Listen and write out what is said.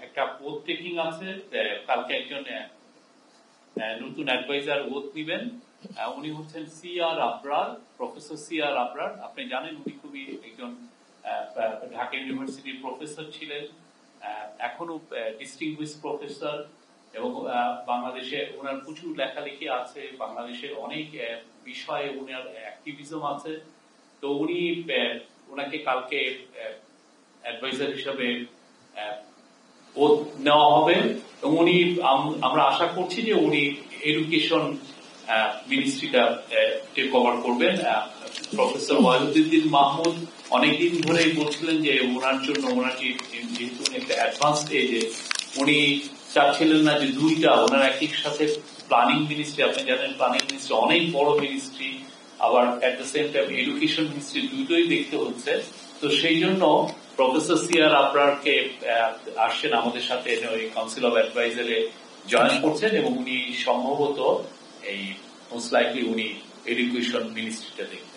একটা oath taking আছে, কালকে একজন নতুন অ্যাডভাইজার ওথ নিবেন। উনি হচ্ছেন CR Abrar, professor CR Abrar. আপনি জানেন উনি খুবই একজন ঢাকা ইউনিভার্সিটির প্রফেসর ছিলেন, এখনো ডিস্টিংগুইশ প্রফেসর, এবং বাংলাদেশে ওনার প্রচুর লেখালেখি আছে, বাংলাদেশের অনেক বিষয়ে ওনার অ্যাক্টিভিজম আছে। তো উনি ওনাকে কালকে অ্যাডভাইজার হিসাবে ওথ নেওয়া হবে এবং উনি আমরা আশা করছি যে উনি এডুকেশন মিনিস্ট্রিটা টেক ওভার করবেন। প্রফেসর ওয়াহিদুদ্দিন মাহমুদ অনেকদিন ধরে বলছিলেন যে ওনার জন্য, ওনার যেহেতু একটা অ্যাডভান্স স্টেজে, উনি চাচ্ছিলেন না যে দুইটা ওনার একই সাথে প্ল্যানিং মিনিস্ট্রি, আপনি জানেন প্ল্যানিং মিনিস্ট্রি অনেক বড় মিনিস্ট্রি, আবার at the same time education ministry, দুটোই দেখতে হচ্ছে। তো সেই জন্য প্রফেসর সিআর আবরারকে আসছেন আমাদের সাথে ওই কাউন্সিল অফ অ্যাডভাইজারে জয়েন করছেন, এবং উনি সম্ভবত এই মোস্ট লাইকলি উনি এডুকেশন মিনিস্ট্রিটা দেখবেন।